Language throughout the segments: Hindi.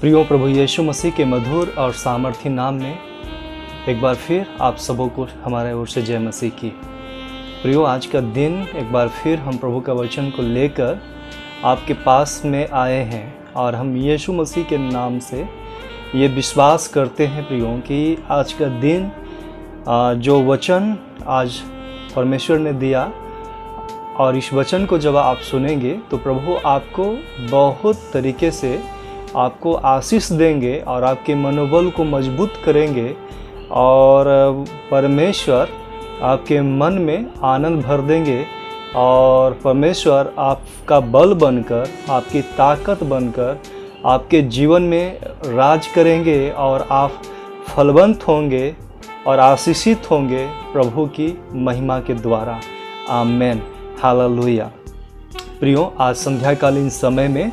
प्रियो प्रभु यीशु मसीह के मधुर और सामर्थी नाम में एक बार फिर आप सबों को हमारे ओर से जय मसीह की। प्रियो, आज का दिन एक बार फिर हम प्रभु का वचन को लेकर आपके पास में आए हैं और हम यीशु मसीह के नाम से ये विश्वास करते हैं प्रियो कि आज का दिन जो वचन आज परमेश्वर ने दिया और इस वचन को जब आप सुनेंगे तो प्रभु आपको बहुत तरीके से आपको आशीष देंगे और आपके मनोबल को मजबूत करेंगे और परमेश्वर आपके मन में आनंद भर देंगे और परमेश्वर आपका बल बनकर, आपकी ताकत बनकर आपके जीवन में राज करेंगे और आप फलवंत होंगे और आशीषित होंगे प्रभु की महिमा के द्वारा। आमेन, हालेलुया। प्रियो, आज संध्याकालीन समय में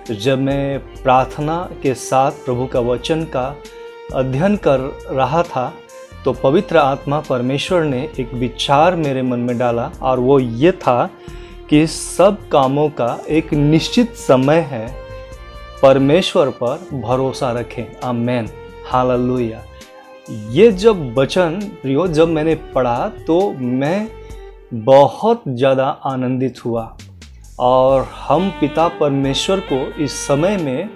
जब मैं प्रार्थना के साथ प्रभु का वचन का अध्ययन कर रहा था तो पवित्र आत्मा परमेश्वर ने एक विचार मेरे मन में डाला और वो ये था कि सब कामों का एक निश्चित समय है, परमेश्वर पर भरोसा रखें। आमेन, हालेलुया। ये जब वचन प्रियो जब मैंने पढ़ा तो मैं बहुत ज़्यादा आनंदित हुआ और हम पिता परमेश्वर को इस समय में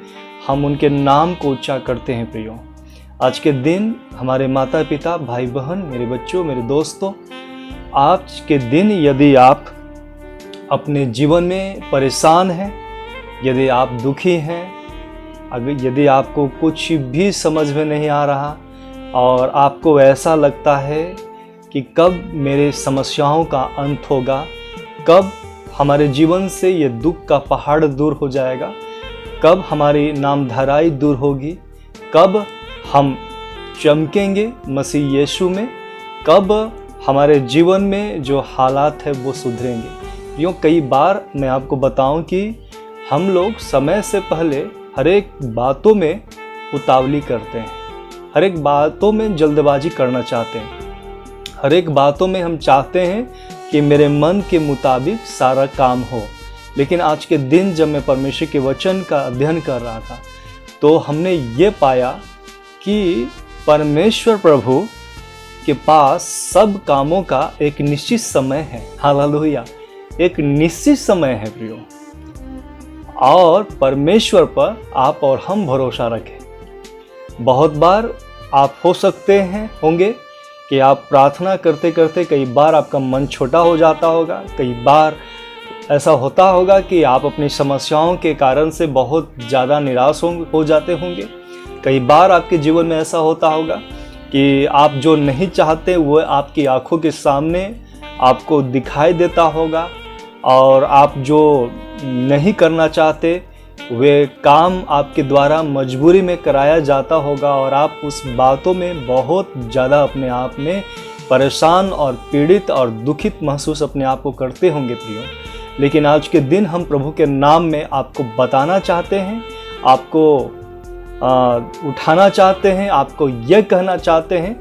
हम उनके नाम को ऊंचा करते हैं। प्रियो, आज के दिन हमारे माता पिता, भाई बहन, मेरे बच्चों, मेरे दोस्तों, आज के दिन यदि आप अपने जीवन में परेशान हैं, यदि आप दुखी हैं, अगर यदि आपको कुछ भी समझ में नहीं आ रहा और आपको ऐसा लगता है कि कब मेरे समस्याओं का अंत होगा, कब हमारे जीवन से ये दुख का पहाड़ दूर हो जाएगा, कब हमारी नामधराई दूर होगी, कब हम चमकेंगे मसीह यीशु में, कब हमारे जीवन में जो हालात है वो सुधरेंगे। यूँ कई बार मैं आपको बताऊं कि हम लोग समय से पहले हर एक बातों में उतावली करते हैं, हर एक बातों में जल्दबाजी करना चाहते हैं, हर एक बातों में हम चाहते हैं कि मेरे मन के मुताबिक सारा काम हो। लेकिन आज के दिन जब मैं परमेश्वर के वचन का अध्ययन कर रहा था तो हमने ये पाया कि परमेश्वर प्रभु के पास सब कामों का एक निश्चित समय है। हालेलुया, एक निश्चित समय है प्रियो, और परमेश्वर पर आप और हम भरोसा रखें। बहुत बार आप हो सकते हैं होंगे कि आप प्रार्थना करते करते कई बार आपका मन छोटा हो जाता होगा, कई बार ऐसा होता होगा कि आप अपनी समस्याओं के कारण से बहुत ज़्यादा निराश हो जाते होंगे। कई बार आपके जीवन में ऐसा होता होगा कि आप जो नहीं चाहते वो आपकी आंखों के सामने आपको दिखाई देता होगा और आप जो नहीं करना चाहते वे काम आपके द्वारा मजबूरी में कराया जाता होगा और आप उस बातों में बहुत ज़्यादा अपने आप में परेशान और पीड़ित और दुखित महसूस अपने आप को करते होंगे प्रियो। लेकिन आज के दिन हम प्रभु के नाम में आपको बताना चाहते हैं, आपको उठाना चाहते हैं, आपको यह कहना चाहते हैं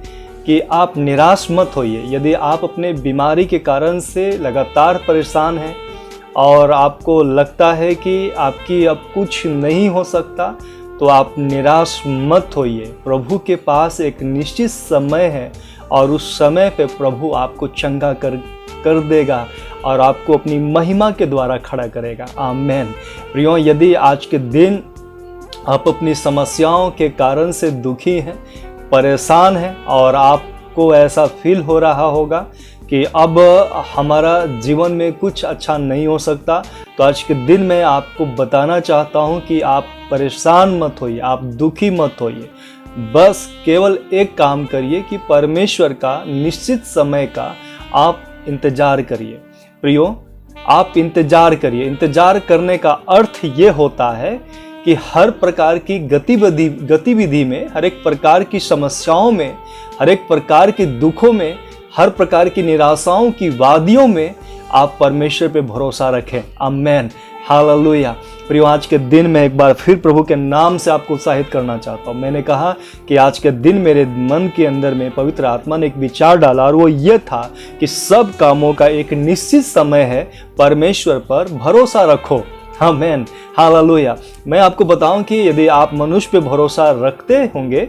कि आप निराश मत होइए। यदि आप अपने बीमारी के कारण से लगातार परेशान हैं और आपको लगता है कि आपकी अब कुछ नहीं हो सकता तो आप निराश मत होइए। प्रभु के पास एक निश्चित समय है और उस समय पे प्रभु आपको चंगा कर देगा और आपको अपनी महिमा के द्वारा खड़ा करेगा। आमेन। प्रियो, यदि आज के दिन आप अपनी समस्याओं के कारण से दुखी हैं, परेशान हैं और आपको ऐसा फील हो रहा होगा कि अब हमारा जीवन में कुछ अच्छा नहीं हो सकता, तो आज के दिन मैं आपको बताना चाहता हूं कि आप परेशान मत होइए, आप दुखी मत होइए। बस केवल एक काम करिए कि परमेश्वर का निश्चित समय का आप इंतजार करिए। प्रियो, आप इंतजार करिए। इंतजार करने का अर्थ ये होता है कि हर प्रकार की गतिविधि में, हर एक प्रकार की समस्याओं में, हर एक प्रकार के दुखों में, हर प्रकार की निराशाओं की वादियों में आप परमेश्वर पे भरोसा रखें। आमेन, हालेलुया। प्रियो, आज के दिन में एक बार फिर प्रभु के नाम से आपको उत्साहित करना चाहता हूँ। मैंने कहा कि आज के दिन मेरे मन के अंदर में पवित्र आत्मा ने एक विचार डाला और वो ये था कि सब कामों का एक निश्चित समय है, परमेश्वर पर भरोसा रखो। आमेन, हालेलुया। मैं आपको बताऊं कि यदि आप मनुष्य पे भरोसा रखते होंगे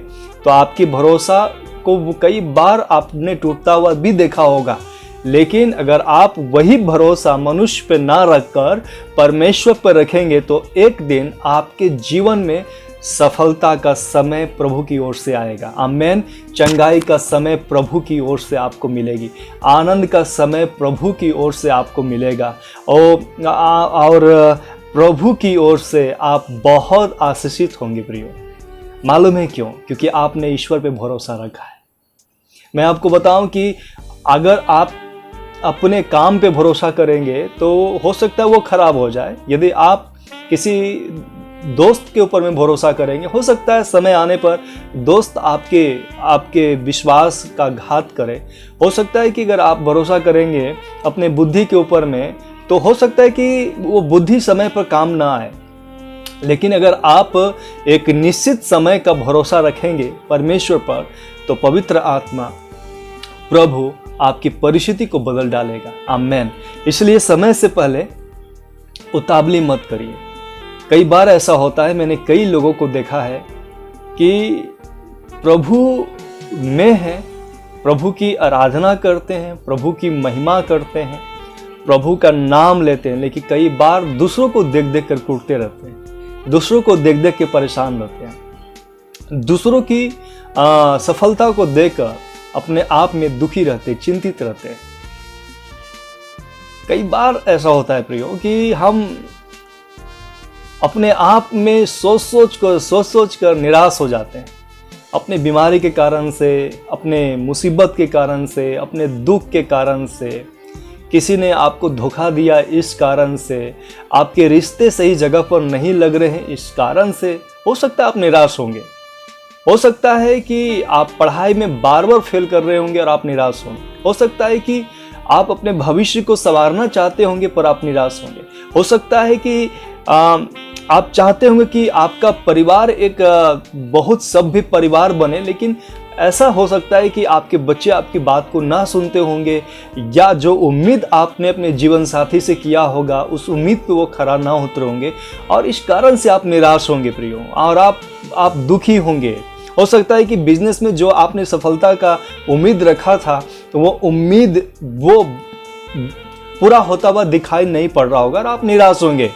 तो आपकी भरोसा को कई बार आपने टूटता हुआ भी देखा होगा, लेकिन अगर आप वही भरोसा मनुष्य पे ना रखकर परमेश्वर पर रखेंगे तो एक दिन आपके जीवन में सफलता का समय प्रभु की ओर से आएगा। आमेन। चंगाई का समय प्रभु की ओर से आपको मिलेगी, आनंद का समय प्रभु की ओर से आपको मिलेगा और प्रभु की ओर से आप बहुत आशीषित होंगे प्रियो। मालूम है क्यों? क्योंकि आपने ईश्वर पे भरोसा रखा है। मैं आपको बताऊं कि अगर आप अपने काम पे भरोसा करेंगे तो हो सकता है वो खराब हो जाए। यदि आप किसी दोस्त के ऊपर में भरोसा करेंगे, हो सकता है समय आने पर दोस्त आपके विश्वास का घात करे। हो सकता है कि अगर आप भरोसा करेंगे अपने बुद्धि के ऊपर में तो हो सकता है कि वो बुद्धि समय पर काम ना आए। लेकिन अगर आप एक निश्चित समय का भरोसा रखेंगे परमेश्वर पर तो पवित्र आत्मा प्रभु आपकी परिस्थिति को बदल डालेगा। आमेन। इसलिए समय से पहले उतावली मत करिए। कई बार ऐसा होता है, मैंने कई लोगों को देखा है कि प्रभु में है, प्रभु की आराधना करते हैं, प्रभु की महिमा करते हैं, प्रभु का नाम लेते हैं, लेकिन कई बार दूसरों को देख देख कर टूटते रहते हैं, दूसरों को देख देख के परेशान रहते हैं, दूसरों की सफलता को देखकर अपने आप में दुखी रहते, चिंतित रहते हैं। कई बार ऐसा होता है प्रियो कि हम अपने आप में सोच सोच कर निराश हो जाते हैं, अपने बीमारी के कारण से, अपने मुसीबत के कारण से, अपने दुख के कारण से, किसी ने आपको धोखा दिया इस कारण से, आपके रिश्ते सही जगह पर नहीं लग रहे हैं इस कारण से, हो सकता है आप निराश होंगे। हो सकता है कि आप पढ़ाई में बार बार फेल कर रहे होंगे और आप निराश होंगे। हो सकता है कि आप अपने भविष्य को संवारना चाहते होंगे पर आप निराश होंगे। हो सकता है कि आप चाहते होंगे कि आपका परिवार एक बहुत सभ्य परिवार बने, लेकिन ऐसा हो सकता है कि आपके बच्चे आपकी बात को ना सुनते होंगे, या जो उम्मीद आपने अपने जीवन साथी से किया होगा उस उम्मीद पे वो खरा ना उतरे होंगे और इस कारण से आप निराश होंगे प्रियो, और आप दुखी होंगे। हो सकता है कि बिजनेस में जो आपने सफलता का उम्मीद रखा था तो वो उम्मीद वो पूरा होता हुआ दिखाई नहीं पड़ रहा होगा और आप निराश होंगे।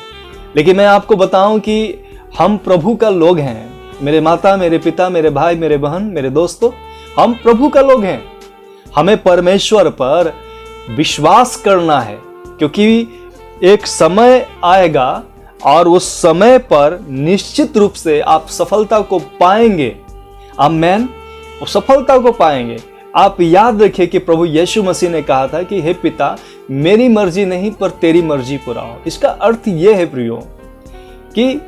लेकिन मैं आपको बताऊं कि हम प्रभु का लोग हैं। मेरे माता, मेरे पिता, मेरे भाई, मेरे बहन, मेरे दोस्तों, हम प्रभु का लोग हैं। हमें परमेश्वर पर विश्वास करना है, क्योंकि एक समय आएगा और उस समय पर निश्चित रूप से आप सफलता को पाएंगे। आमेन। सफलता को पाएंगे। आप याद रखिए कि प्रभु यीशु मसीह ने कहा था कि हे पिता, मेरी मर्जी नहीं पर तेरी मर्जी पूरा हो। इसका अर्थ यह है प्रियो कि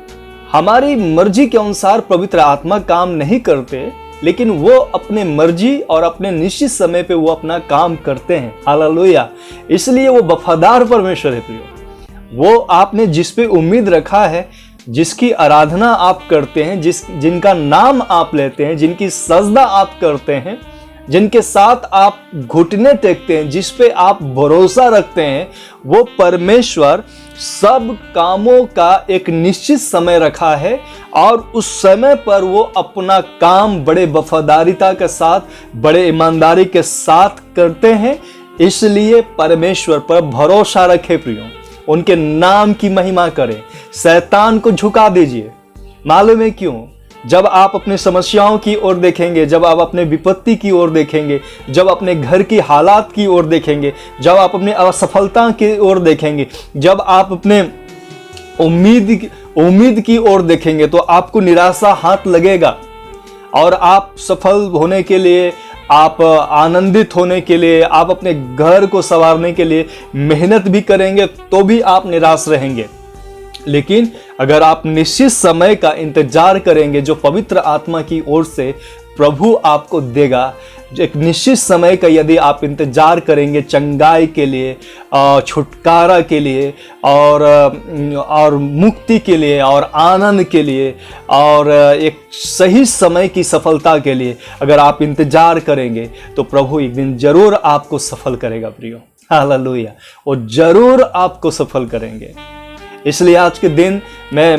हमारी मर्जी के अनुसार पवित्र आत्मा काम नहीं करते, लेकिन वो अपने मर्जी और अपने निश्चित समय पे वो अपना काम करते हैं। हालेलुया। इसलिए वो वफादार परमेश्वर है प्रियो। वो आपने जिस पे उम्मीद रखा है, जिसकी आराधना आप करते हैं, जिनका नाम आप लेते हैं, जिनकी सजदा आप करते हैं, जिनके साथ आप घुटने टेकते हैं, जिस पे आप भरोसा रखते हैं, वो परमेश्वर सब कामों का एक निश्चित समय रखा है और उस समय पर वो अपना काम बड़े वफादारिता के साथ, बड़े ईमानदारी के साथ करते हैं। इसलिए परमेश्वर पर भरोसा रखे प्रियो, उनके नाम की महिमा करें, शैतान को झुका दीजिए। मालूम है क्यों? जब आप अपने समस्याओं की ओर देखेंगे, जब आप अपने विपत्ति की ओर देखेंगे, जब अपने घर की हालात की ओर देखेंगे, जब आप अपने असफलता की ओर देखेंगे, जब आप अपने उम्मीद की ओर देखेंगे, तो आपको निराशा हाथ लगेगा और आप सफल होने के लिए, आप आनंदित होने के लिए, आप अपने घर को संवारने के लिए मेहनत भी करेंगे तो भी आप निराश रहेंगे। लेकिन अगर आप निश्चित समय का इंतजार करेंगे जो पवित्र आत्मा की ओर से प्रभु आपको देगा, एक निश्चित समय का यदि आप इंतजार करेंगे चंगाई के लिए, छुटकारा के लिए और मुक्ति के लिए और आनंद के लिए और एक सही समय की सफलता के लिए अगर आप इंतजार करेंगे तो प्रभु एक दिन जरूर आपको सफल करेगा प्रियो। हालेलुया। वो जरूर आपको सफल करेंगे। इसलिए आज के दिन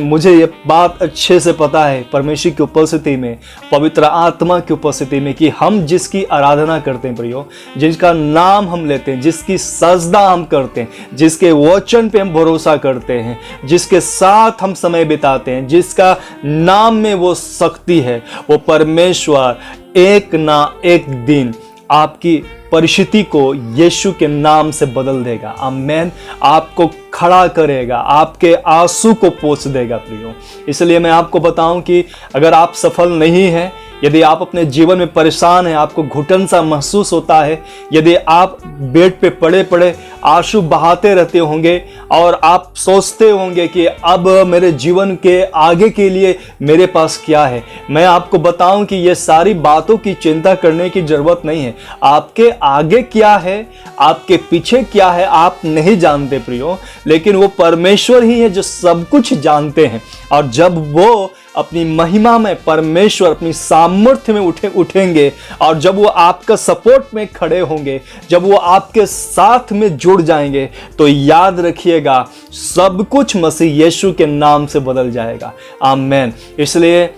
मुझे ये बात अच्छे से पता है परमेश्वर की उपस्थिति में, पवित्र आत्मा की उपस्थिति में, कि हम जिसकी आराधना करते हैं प्रियो, जिसका नाम हम लेते हैं, जिसकी सजदा हम करते हैं, जिसके वचन पे हम भरोसा करते हैं, जिसके साथ हम समय बिताते हैं, जिसका नाम में वो शक्ति है, वो परमेश्वर एक ना एक दिन आपकी परिस्थिति को यीशु के नाम से बदल देगा। आमेन। आपको खड़ा करेगा, आपके आंसू को पोंछ देगा प्रियो। इसलिए मैं आपको बताऊं कि अगर आप सफल नहीं हैं, यदि आप अपने जीवन में परेशान हैं, आपको घुटन सा महसूस होता है, यदि आप बेड पे पड़े पड़े आंसू बहाते रहते होंगे और आप सोचते होंगे कि अब मेरे जीवन के आगे के लिए मेरे पास क्या है, मैं आपको बताऊं कि ये सारी बातों की चिंता करने की जरूरत नहीं है। आपके आगे क्या है, आपके पीछे क्या है, आप नहीं जानते प्रियो, लेकिन वो परमेश्वर ही है जो सब कुछ जानते हैं। और जब वो अपनी महिमा में, परमेश्वर अपनी सामर्थ्य में उठेंगे और जब वो आपका सपोर्ट में खड़े होंगे, जब वो आपके साथ में जुड़ जाएंगे, तो याद रखिएगा सब कुछ मसीह यीशु के नाम से बदल जाएगा। आमीन। इसलिए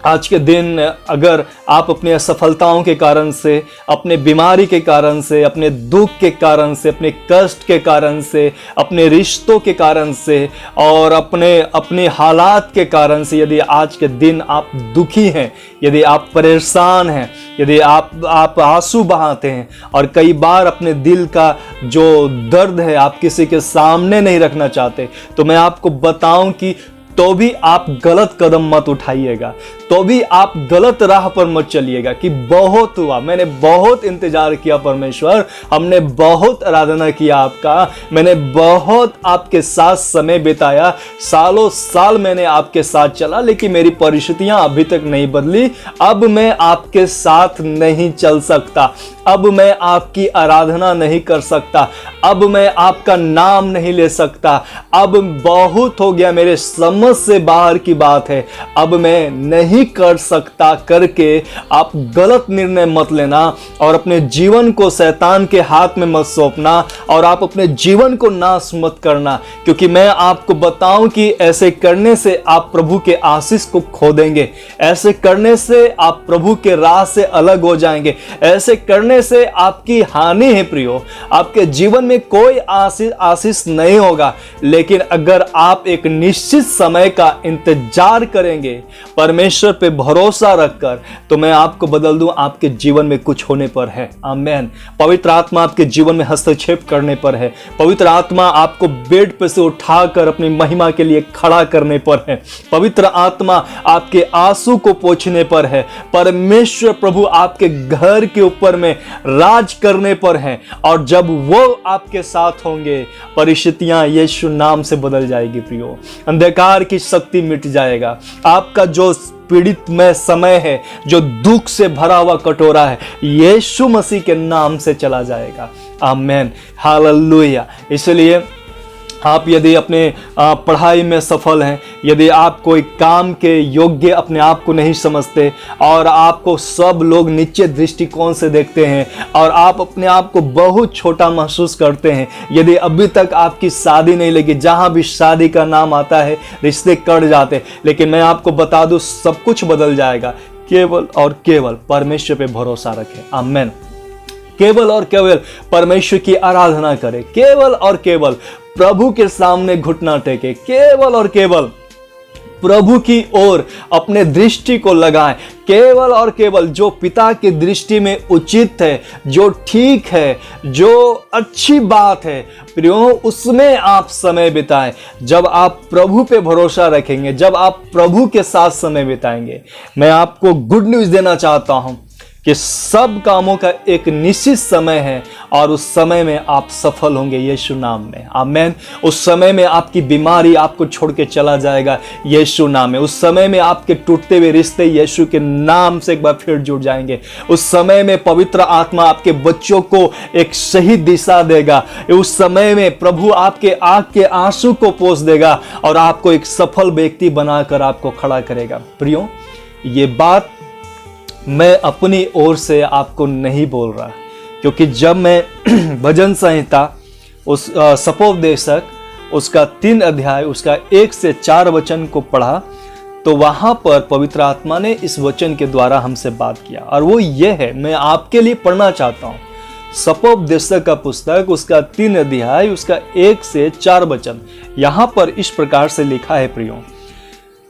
आज के दिन अगर आप अपनी असफलताओं के कारण से, अपने बीमारी के कारण से, अपने दुख के कारण से, अपने कष्ट के कारण से, अपने रिश्तों के कारण से और अपने हालात के कारण से, यदि आज के दिन आप दुखी हैं, यदि आप परेशान हैं, यदि आप आंसू बहाते हैं और कई बार अपने दिल का जो दर्द है आप किसी के सामने नहीं रखना चाहते, तो मैं आपको बताऊं कि तो भी आप गलत कदम मत उठाइएगा, तो भी आप गलत राह पर मत चलिएगा कि बहुत हुआ, मैंने बहुत इंतजार किया परमेश्वर, हमने बहुत आराधना किया आपका, मैंने बहुत आपके साथ समय बिताया, सालों साल मैंने आपके साथ चला, लेकिन मेरी परिस्थितियां अभी तक नहीं बदली। अब मैं आपके साथ नहीं चल सकता, अब मैं आपकी आराधना नहीं कर सकता, अब मैं आपका नाम नहीं ले सकता, अब बहुत हो गया, मेरे समझ से बाहर की बात है, अब मैं नहीं कर सकता करके आप गलत निर्णय मत लेना और अपने जीवन को शैतान के हाथ में मत सौंपना और आप अपने जीवन को नाश मत करना, क्योंकि मैं आपको बताऊं कि ऐसे करने से आप प्रभु के आशीष को खो देंगे, ऐसे करने से आप प्रभु के राह से अलग हो जाएंगे, ऐसे करने से आपकी हानि है प्रियो, आपके जीवन में कोई आशीष नहीं होगा। लेकिन अगर आप एक निश्चित समय का इंतजार करेंगे परमेश्वर पे भरोसा रखकर, तो मैं आपको बदल दूं, आपके जीवन में कुछ होने पर है। आमीन। पवित्र आत्मा आपके जीवन में हस्तक्षेप करने पर है, पवित्र आत्मा आपको बेड पर से उठाकर अपनी महिमा के लिए खड़ा करने पर है, पवित्र आत्मा आपके आंसू को पोंछने पर है, परमेश्वर प्रभु आपके घर के ऊपर में राज करने पर है। और जब वो आपके साथ होंगे, परिस्थितियां यीशु नाम से बदल जाएगी प्रियो, अंधकार की शक्ति मिट जाएगा, आपका जो पीड़ित में समय है, जो दुख से भरा हुआ कटोरा है, यीशु मसीह के नाम से चला जाएगा। आमीन। हालेलुया। इसलिए आप यदि अपने पढ़ाई में सफल हैं, यदि आप कोई काम के योग्य अपने आप को नहीं समझते और आपको सब लोग नीचे दृष्टिकोण से देखते हैं और आप अपने आप को बहुत छोटा महसूस करते हैं, यदि अभी तक आपकी शादी नहीं लगी, जहां भी शादी का नाम आता है रिश्ते कट जाते, लेकिन मैं आपको बता दूं सब कुछ बदल जाएगा। केवल और केवल परमेश्वर पे भरोसा रखें। आमीन। केवल और केवल परमेश्वर की आराधना करें, केवल और केवल प्रभु के सामने घुटना टेके, केवल और केवल प्रभु की ओर अपने दृष्टि को लगाएं, केवल और केवल जो पिता की दृष्टि में उचित है, जो ठीक है, जो अच्छी बात है प्रियो, उसमें आप समय बिताएं। जब आप प्रभु पे भरोसा रखेंगे, जब आप प्रभु के साथ समय बिताएंगे, मैं आपको गुड न्यूज़ देना चाहता हूं कि सब कामों का एक निश्चित समय है और उस समय में आप सफल होंगे यीशु नाम में। आमीन। उस समय में आपकी बीमारी आपको छोड़ के चला जाएगा यीशु नाम में। उस समय में आपके टूटते हुए रिश्ते यीशु के नाम से एक बार फिर जुड़ जाएंगे। उस समय में पवित्र आत्मा आपके बच्चों को एक सही दिशा देगा। उस समय में प्रभु आपके आंख के आंसू को पोंछ देगा और आपको एक सफल व्यक्ति बनाकर आपको खड़ा करेगा। प्रियो, ये बात मैं अपनी ओर से आपको नहीं बोल रहा, क्योंकि जब मैं भजन संहिता उस सपोपदेशक उसका 3 अध्याय उसका 1 से 4 वचन को पढ़ा तो वहां पर पवित्र आत्मा ने इस वचन के द्वारा हमसे बात किया, और वो ये है, मैं आपके लिए पढ़ना चाहता हूं। सपोपदेशक का पुस्तक उसका 3 अध्याय उसका 1 से 4 वचन। यहां पर इस प्रकार से लिखा है प्रियो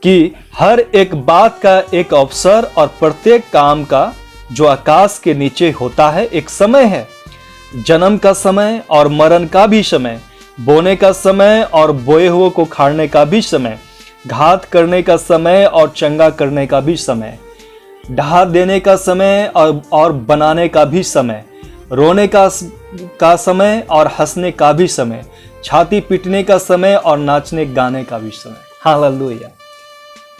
कि हर एक बात का एक अवसर और प्रत्येक काम का जो आकाश के नीचे होता है एक समय है, जन्म का समय और मरण का भी समय, बोने का समय और बोए हुए को खाने का भी समय, घात करने का समय और चंगा करने का भी समय, ढहा देने का समय और बनाने का भी समय, रोने का समय और हंसने का भी समय, छाती पीटने का समय और नाचने गाने का भी समय। हालेलुया।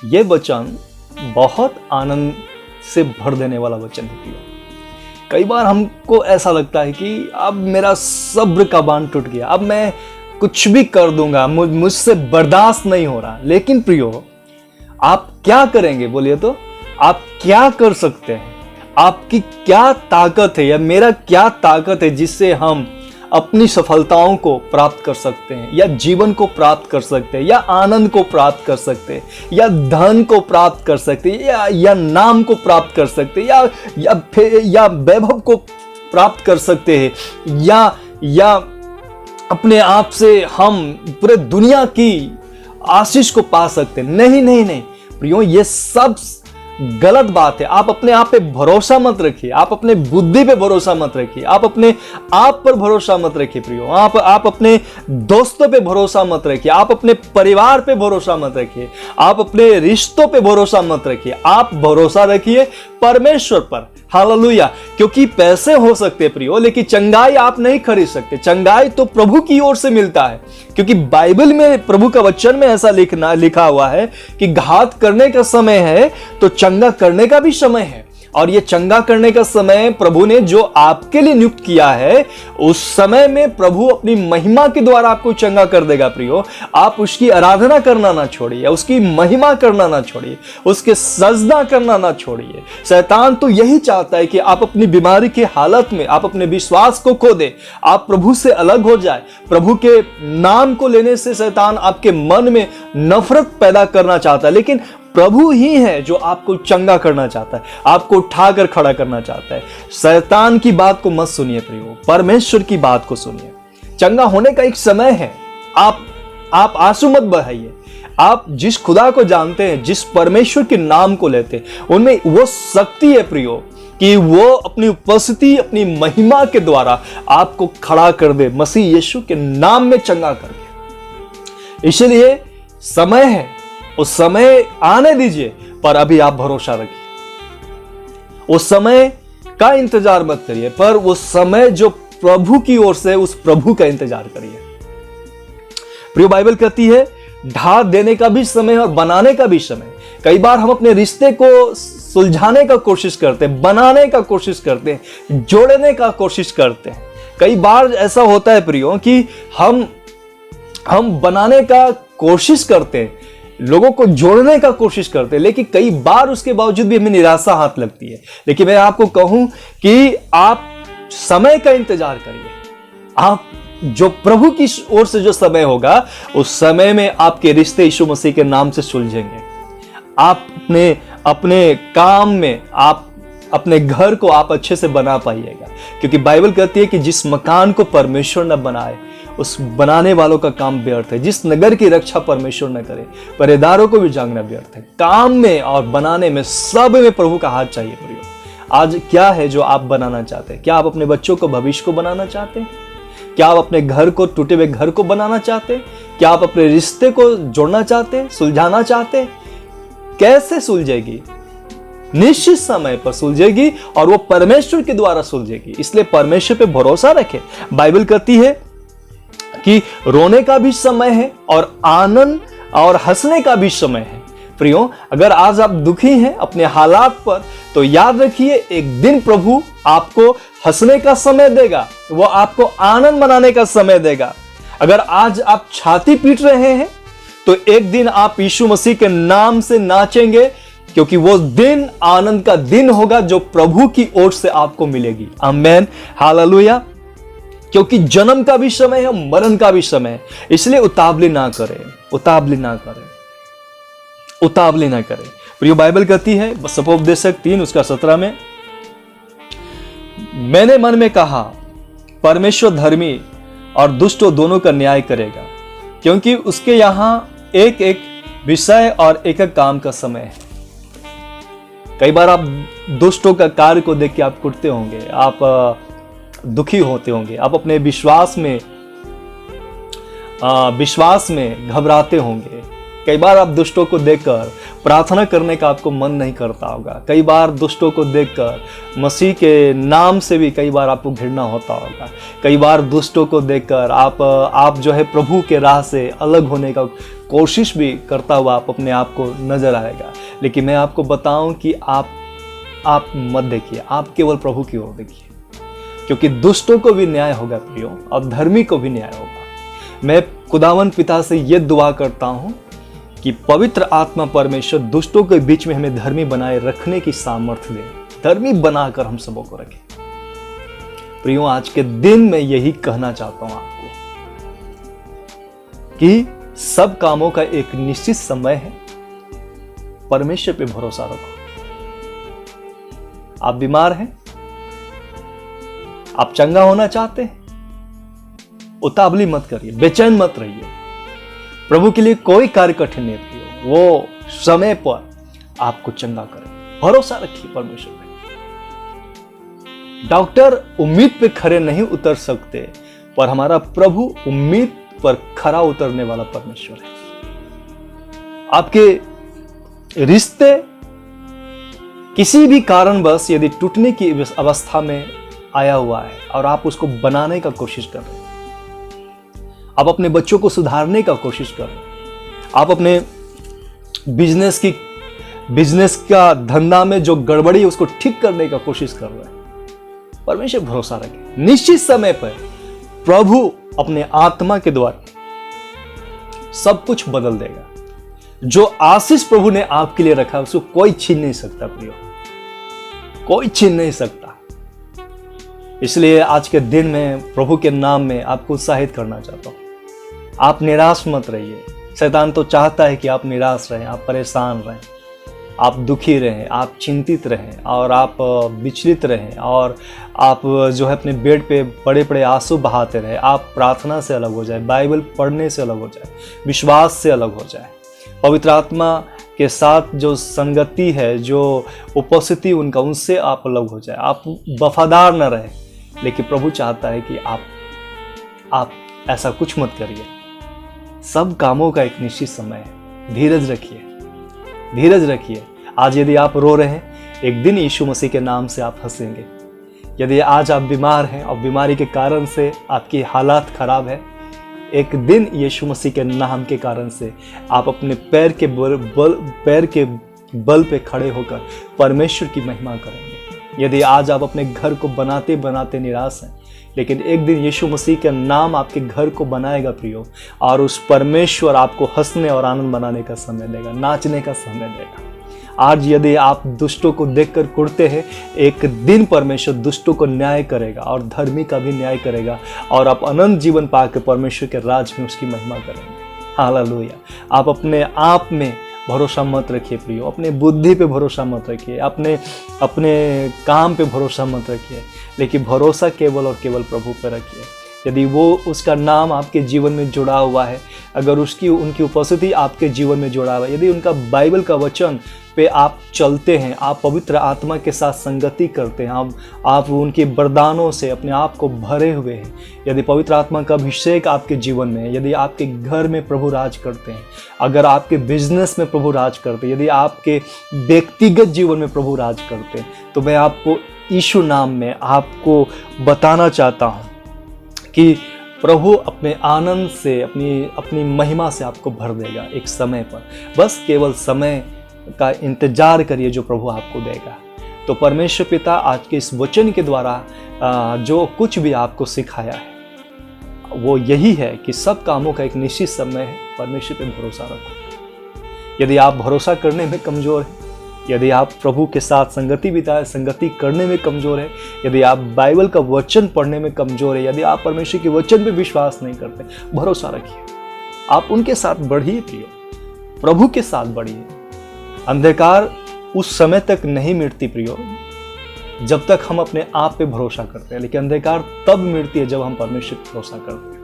ये वचन बहुत आनंद से भर देने वाला वचन है। कई बार हमको ऐसा लगता है कि अब मेरा सब्र का बांध टूट गया, अब मैं कुछ भी कर दूंगा, मुझसे बर्दाश्त नहीं हो रहा। लेकिन प्रियो, आप क्या करेंगे बोलिए तो? आप क्या कर सकते हैं? आपकी क्या ताकत है या मेरा क्या ताकत है जिससे हम अपनी सफलताओं को प्राप्त कर सकते हैं, या जीवन को प्राप्त कर सकते हैं, या आनंद को प्राप्त कर सकते हैं, या धन को प्राप्त कर सकते हैं, या नाम को प्राप्त कर सकते हैं, या वैभव को प्राप्त कर सकते हैं, या अपने आप से हम पूरे दुनिया की आशीष को पा सकते हैं? नहीं नहीं नहीं प्रियो, ये सब गलत बात है। आप अपने आप पे भरोसा मत रखिए, आप अपने बुद्धि पे भरोसा मत रखिए, आप अपने आप पर भरोसा मत रखिए प्रियो। आप अपने दोस्तों पे भरोसा मत रखिए, आप अपने परिवार पे भरोसा मत रखिए, आप अपने रिश्तों पे भरोसा मत रखिए। आप भरोसा रखिए परमेश्वर पर। हालेलुया। क्योंकि पैसे हो सकते प्रियो, लेकिन चंगाई आप नहीं खरीद सकते। चंगाई तो प्रभु की ओर से मिलता है, क्योंकि बाइबल में प्रभु का वचन में ऐसा लिखा हुआ है कि घात करने का समय है तो चंगा करने का भी समय है। और ये चंगा करने का समय प्रभु ने जो आपके लिए नियुक्त किया है, उस समय में प्रभु अपनी महिमा के द्वारा आपको चंगा कर देगा प्रियो। आप उसकी आराधना करना ना छोड़िए, उसकी महिमा करना ना छोड़िए, उसके सजदा करना ना छोड़िए। शैतान तो यही चाहता है कि आप अपनी बीमारी की हालत में आप अपने विश्वास को खो दे, आप प्रभु से अलग हो जाए। प्रभु के नाम को लेने से शैतान आपके मन में नफरत पैदा करना चाहता है, लेकिन प्रभु ही है जो आपको चंगा करना चाहता है, आपको उठाकर खड़ा करना चाहता है। शैतान की बात को मत सुनिए प्रियो, परमेश्वर की बात को सुनिए। चंगा होने का एक समय है। आप आंसू मत बहाइए। आप जिस खुदा को जानते हैं, जिस परमेश्वर के नाम को लेते हैं, उनमें वो शक्ति है प्रियो कि वो अपनी उपस्थिति, अपनी महिमा के द्वारा आपको खड़ा कर दे, मसीह यीशु के नाम में चंगा कर दे। इसलिए समय है, उस समय आने दीजिए, पर अभी आप भरोसा रखिए। उस समय का इंतजार मत करिए, पर वो समय जो प्रभु की ओर से, उस प्रभु का इंतजार करिए। प्रिय, बाइबल कहती है ढा देने का भी समय और बनाने का भी समय। कई बार हम अपने रिश्ते को सुलझाने का कोशिश करते हैं, बनाने का कोशिश करते हैं, जोड़ने का कोशिश करते हैं। कई बार ऐसा होता है प्रियो कि हम बनाने का कोशिश करते हैं, लोगों को जोड़ने का कोशिश करते हैं, लेकिन कई बार उसके बावजूद भी हमें निराशा हाथ लगती है। लेकिन मैं आपको कहूं कि आप समय का इंतजार करिए। आप जो प्रभु की ओर से जो समय होगा, उस समय में आपके रिश्ते यीशु मसीह के नाम से सुलझेंगे। आप अपने काम में, आप अपने घर को आप अच्छे से बना पाइएगा, क्योंकि बाइबल कहती है कि जिस मकान को परमेश्वर न बनाए, उस बनाने वालों का काम व्यर्थ है। जिस नगर की रक्षा परमेश्वर न करे, पहरेदारों को भी जागना व्यर्थ है। काम में और बनाने में, सब में प्रभु का हाथ चाहिए प्रियो। आज क्या है जो आप बनाना चाहते हैं? क्या आप अपने बच्चों को, भविष्य को बनाना चाहते हैं? क्या आप अपने घर को, टूटे हुए घर को बनाना चाहते हैं? क्या आप अपने रिश्ते को जोड़ना चाहते हैं, सुलझाना चाहते हैं? कैसे सुलझेगी? निश्चित समय पर सुलझेगी, और वो परमेश्वर के द्वारा सुलझेगी। इसलिए परमेश्वर पे भरोसा रखें। बाइबल कहती है कि रोने का भी समय है और आनंद और हंसने का भी समय है। प्रियो, अगर आज आप दुखी हैं अपने हालात पर, तो याद रखिए एक दिन प्रभु आपको हंसने का समय देगा, वो आपको आनंद मनाने का समय देगा। अगर आज आप छाती पीट रहे हैं, तो एक दिन आप यीशु मसीह के नाम से नाचेंगे, क्योंकि वो दिन आनंद का दिन होगा जो प्रभु की ओर से आपको मिलेगी। आमेन, हालेलुया। क्योंकि जन्म का भी समय है, मरण का भी समय है। इसलिए उतावली ना करें, उतावली ना करें, उतावली ना करें। प्रिय बाइबल कहती है सपोपदेशक 3:17 में, मैंने मन में कहा परमेश्वर धर्मी और दुष्टों दोनों का न्याय करेगा, क्योंकि उसके यहां एक एक विषय और एक एक काम का समय है। कई बार आप दुष्टों का कार्य को देख के आप कुटते होंगे, आप दुखी होते होंगे, आप अपने विश्वास में घबराते होंगे। कई बार आप दुष्टों को देखकर प्रार्थना करने का आपको मन नहीं करता होगा। कई बार दुष्टों को देखकर मसीह के नाम से भी कई बार आपको घृणा होता होगा। कई बार दुष्टों को देखकर आप जो है प्रभु के राह से अलग होने का कोशिश भी करता हुआ आप अपने आप को नजर आएगा। लेकिन मैं आपको बताऊं कि आप मत देखिए, आप केवल प्रभु की ओर देखिए, क्योंकि दुष्टों को भी न्याय होगा प्रियो, और धर्मी को भी न्याय होगा। मैं खुदावन पिता से यह दुआ करता हूं कि पवित्र आत्मा परमेश्वर दुष्टों के बीच में हमें धर्मी बनाए रखने की सामर्थ्य दे, धर्मी बनाकर हम सबों को रखे। प्रियो, आज के दिन मैं यही कहना चाहता हूं आपको कि सब कामों का एक निश्चित समय है। परमेश्वर पे भरोसा रखो। आप बीमार हैं, आप चंगा होना चाहते हैं, उतावली मत करिए, बेचैन मत रहिए। प्रभु के लिए कोई कार्य कठिन नहीं है, वो समय पर आपको चंगा करे। भरोसा रखिए परमेश्वर पे। डॉक्टर उम्मीद पे खरे नहीं उतर सकते, पर हमारा प्रभु उम्मीद पर खरा उतरने वाला परमेश्वर है। आपके रिश्ते किसी भी कारणवश यदि टूटने की अवस्था में आया हुआ है और आप उसको बनाने का कोशिश कर रहे हैं, आप अपने बच्चों को सुधारने का कोशिश कर रहे हैं, आप अपने बिजनेस का धंधा में जो गड़बड़ी है उसको ठीक करने का कोशिश कर रहे हैं, परमेश्वर भरोसा रखें। निश्चित समय पर प्रभु अपने आत्मा के द्वारा सब कुछ बदल देगा। जो आशीष प्रभु ने आपके लिए रखा उसको कोई छीन नहीं सकता प्रियो, कोई छीन नहीं सकता। इसलिए आज के दिन में प्रभु के नाम में आपको उत्साहित करना चाहता हूं, आप निराश मत रहिए। शैतान तो चाहता है कि आप निराश रहें, आप परेशान रहें, आप दुखी रहें, आप चिंतित रहें और आप विचलित रहें और आप जो है अपने बेड पे बड़े बड़े आंसू बहाते रहें। आप प्रार्थना से अलग हो जाए, बाइबल पढ़ने से अलग हो जाए, विश्वास से अलग हो जाए, पवित्र आत्मा के साथ जो संगति है, जो उपस्थिति उनका, उनसे आप अलग हो जाए, आप वफादार न रहे। लेकिन प्रभु चाहता है कि आप ऐसा कुछ मत करिए। सब कामों का एक निश्चित समय है। धीरज रखिए, धीरज रखिए। आज यदि आप रो रहे हैं, एक दिन यीशु मसीह के नाम से आप हंसेंगे। यदि आज आप बीमार हैं और बीमारी के कारण से आपकी हालात खराब है, एक दिन यीशु मसीह के नाम के कारण से आप अपने पैर के बल पे खड़े होकर परमेश्वर की महिमा करेंगे। यदि आज आप अपने घर को बनाते बनाते निराश हैं, लेकिन एक दिन यीशु मसीह का नाम आपके घर को बनाएगा प्रियो, और उस परमेश्वर आपको हंसने और आनंद बनाने का समय देगा, नाचने का समय देगा। आज यदि आप दुष्टों को देखकर कुढ़ते हैं, एक दिन परमेश्वर दुष्टों को न्याय करेगा और धर्मी का भी न्याय करेगा, और आप अनंत जीवन पाकर परमेश्वर के राज में उसकी महिमा करेंगे। हालेलुया। आप अपने आप में भरोसा मत रखिए प्रियो, अपने बुद्धि पे भरोसा मत रखिए, अपने काम पे भरोसा मत रखिए, लेकिन भरोसा केवल और केवल प्रभु पे रखिए। यदि वो उसका नाम आपके जीवन में जुड़ा हुआ है, अगर उनकी उपस्थिति आपके जीवन में जुड़ा हुआ है, यदि उनका बाइबल का वचन पे आप चलते हैं, आप पवित्र आत्मा के साथ संगति करते हैं, आप उनके वरदानों से अपने आप को भरे हुए हैं, यदि पवित्र आत्मा का अभिषेक आपके जीवन में है, यदि आपके घर में प्रभु राज करते हैं, अगर आपके बिजनेस में प्रभु राज करते हैं, यदि आपके व्यक्तिगत जीवन में प्रभु राज करते हैं, तो मैं आपको यीशु नाम में आपको बताना चाहता हूँ कि प्रभु अपने आनंद से, अपनी महिमा से आपको भर देगा एक समय पर। बस केवल समय का इंतजार करिए जो प्रभु आपको देगा। तो परमेश्वर पिता आज के इस वचन के द्वारा जो कुछ भी आपको सिखाया है वो यही है कि सब कामों का एक निश्चित समय है। परमेश्वर पे भरोसा रखो। यदि आप भरोसा करने में कमजोर हैं, यदि आप प्रभु के साथ संगति बिताए, संगति करने में कमज़ोर है, यदि आप बाइबल का वचन पढ़ने में कमज़ोर है, यदि आप परमेश्वर के वचन पे विश्वास नहीं करते, भरोसा रखिए, आप उनके साथ बढ़िए प्रियो, प्रभु के साथ बढ़िए। अंधकार उस समय तक नहीं मिटती प्रियो जब तक हम अपने आप पे भरोसा करते हैं, लेकिन अंधकार तब मिटती है जब हम परमेश्वर पे भरोसा करते हैं।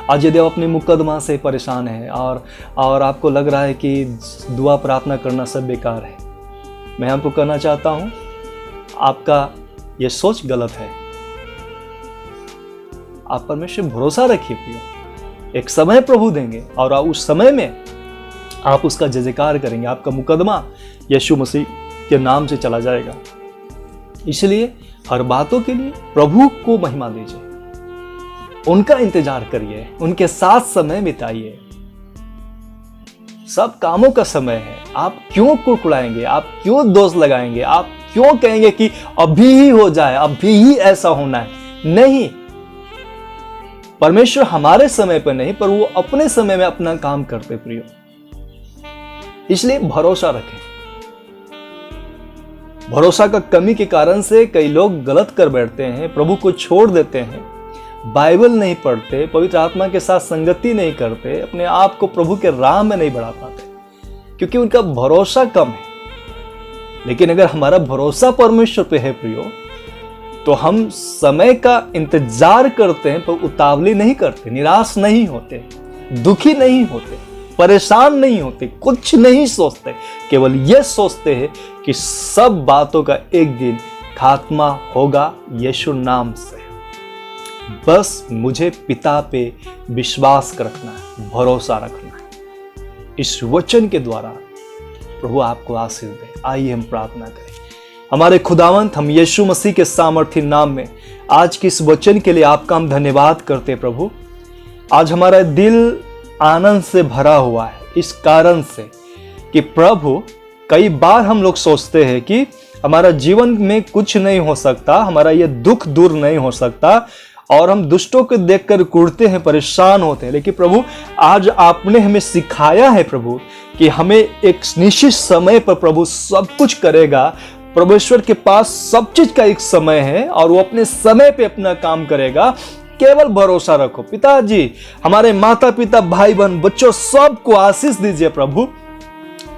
आज यदि आप अपने मुकदमा से परेशान हैं और आपको लग रहा है कि दुआ प्रार्थना करना सब बेकार है, मैं आपको कहना चाहता हूं, आपका यह सोच गलत है। आप परमेश्वर भरोसा रखिए प्रियो, एक समय प्रभु देंगे और उस समय में आप उसका जय जयकार करेंगे, आपका मुकदमा यीशु मसीह के नाम से चला जाएगा। इसलिए हर बातों के लिए प्रभु को महिमा दीजिए, उनका इंतजार करिए, उनके साथ समय बिताइए। सब कामों का समय है, आप क्यों कुड़कुड़ाएंगे, आप क्यों दोष लगाएंगे, आप क्यों कहेंगे कि अभी ही हो जाए, अभी ही ऐसा होना है। नहीं, परमेश्वर हमारे समय पर नहीं, पर वो अपने समय में अपना काम करते प्रियो। इसलिए भरोसा रखें। भरोसा का कमी के कारण से कई लोग गलत कर बैठते हैं, प्रभु को छोड़ देते हैं, बाइबल नहीं पढ़ते, पवित्र आत्मा के साथ संगति नहीं करते, अपने आप को प्रभु के राह में नहीं बढ़ा पाते, क्योंकि उनका भरोसा कम है। लेकिन अगर हमारा भरोसा परमेश्वर पे है प्रियो, तो हम समय का इंतजार करते हैं, पर उतावली नहीं करते, निराश नहीं होते, दुखी नहीं होते, परेशान नहीं होते, कुछ नहीं सोचते, केवल यह सोचते हैं कि सब बातों का एक दिन खात्मा होगा यीशु नाम से। बस मुझे पिता पे विश्वास रखना है, भरोसा रखना है। इस वचन के द्वारा प्रभु आपको आशीष दे। आइए हम प्रार्थना करें। हमारे खुदावंत, हम यीशु मसीह के सामर्थी नाम में आज के इस वचन के लिए आपका हम धन्यवाद करते प्रभु। आज हमारा दिल आनंद से भरा हुआ है इस कारण से कि प्रभु, कई बार हम लोग सोचते हैं कि हमारा जीवन में कुछ नहीं हो सकता, हमारा ये दुख दूर नहीं हो सकता, और हम दुष्टों को देखकर कुढ़ते हैं, परेशान होते हैं। लेकिन प्रभु, आज आपने हमें सिखाया है प्रभु कि हमें एक निश्चित समय पर प्रभु सब कुछ करेगा। परमेश्वर के पास सब चीज का एक समय है और वो अपने समय पे अपना काम करेगा। केवल भरोसा रखो। पिताजी, हमारे माता पिता, भाई बहन, बच्चों, सबको आशीष दीजिए प्रभु।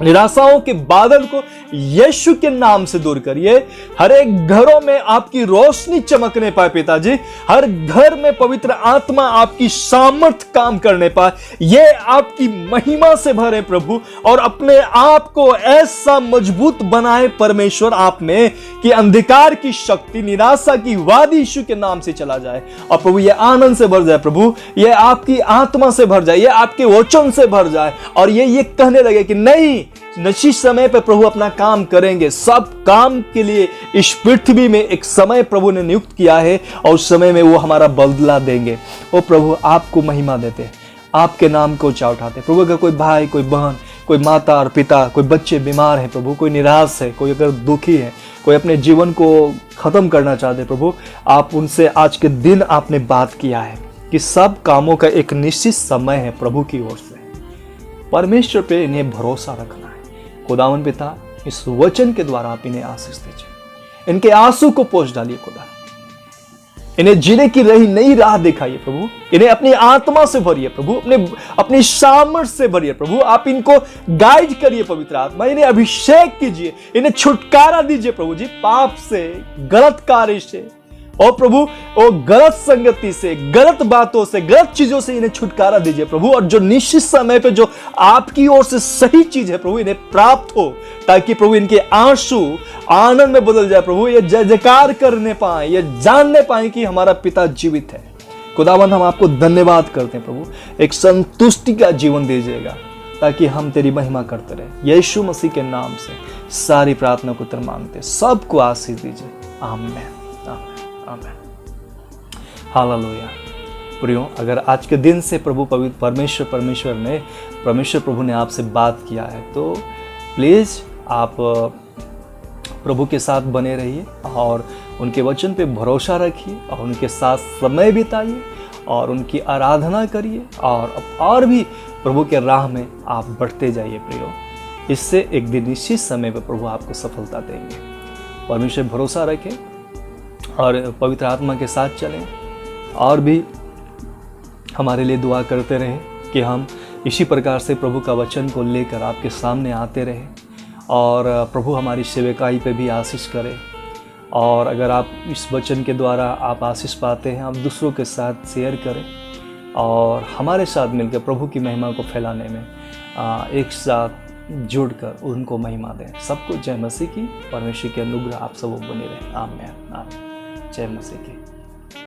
निराशाओं के बादल को यीशु के नाम से दूर करिए। हर एक घरों में आपकी रोशनी चमकने पाए पिताजी, हर घर में पवित्र आत्मा आपकी सामर्थ काम करने पाए, ये आपकी महिमा से भरे प्रभु, और अपने आप को ऐसा मजबूत बनाए परमेश्वर आप में कि अंधकार की शक्ति, निराशा की वादी यीशु के नाम से चला जाए। और प्रभु, ये आनंद से भर जाए प्रभु, ये आपकी आत्मा से भर जाए, ये आपके वचन से भर जाए, और ये कहने लगे कि नहीं, निश्चित समय पर प्रभु अपना काम करेंगे। सब काम के लिए इस पृथ्वी में एक समय प्रभु ने नियुक्त किया है, और उस समय में वो हमारा बदला देंगे। ओ प्रभु, आपको महिमा देते हैं, आपके नाम को ऊंचा उठाते हैं। प्रभु, अगर कोई भाई, कोई बहन, कोई माता और पिता, कोई बच्चे बीमार है प्रभु, कोई निराश है, कोई अगर दुखी है, कोई अपने जीवन को खत्म करना चाहते हैं प्रभु, आप उनसे आज के दिन आपने बात किया है कि सब कामों का एक निश्चित समय है प्रभु की ओर से। परमेश्वर पे इन्हें भरोसा रखना है। खुदावन पिता, इस वचन के द्वारा आप इन्हें आशीष दीजिए, इनके आंसू को पोंछ डालिए खुदा, इन्हें जीने की नई राह दिखाइए प्रभु, इन्हें अपनी आत्मा से भरिए प्रभु, अपनी सामर्थ से भरिए प्रभु। आप इनको गाइड करिए पवित्र आत्मा, इन्हें अभिषेक कीजिए, इन्हें छुटकारा दीजिए प्रभु जी, पाप से, गलत कार्य से, और प्रभु वो गलत संगति से, गलत बातों से, गलत चीजों से इन्हें छुटकारा दीजिए प्रभु। और जो निश्चित समय पे जो आपकी ओर से सही चीज है प्रभु, इन्हें प्राप्त हो, ताकि प्रभु इनके आंसू आनंद में बदल जाए प्रभु, ये जय जयकार करने पाए, ये जानने पाए कि हमारा पिता जीवित है। खुदावंद, हम आपको धन्यवाद करते हैं प्रभु, एक संतुष्टि का जीवन दीजिएगा ताकि हम तेरी महिमा करते रहे। यीशु मसीह के नाम से सारी प्रार्थना को उत्तर मांगते, सबको आशीष दीजिए। आमीन, आमीन, हालेलुया। प्रियो, अगर आज के दिन से प्रभु पवित्र परमेश्वर प्रभु ने आपसे बात किया है, तो प्लीज़ आप प्रभु के साथ बने रहिए और उनके वचन पे भरोसा रखिए और उनके साथ समय बिताइए और उनकी आराधना करिए और भी प्रभु के राह में आप बढ़ते जाइए प्रियो। इससे एक दिन निश्चित समय पर प्रभु आपको सफलता देंगे। परमेश्वर भरोसा रखें और पवित्र आत्मा के साथ चलें और भी हमारे लिए दुआ करते रहें कि हम इसी प्रकार से प्रभु का वचन को लेकर आपके सामने आते रहें और प्रभु हमारी सेवकाई पे भी आशीष करें। और अगर आप इस वचन के द्वारा आप आशीष पाते हैं, आप दूसरों के साथ शेयर करें और हमारे साथ मिलकर प्रभु की महिमा को फैलाने में एक साथ जुड़कर उनको महिमा दें। सबको जय मसीह की। परमेश्वर की अनुग्रह आप सब बने रहे। आमीन आमीन। जय मसीह की।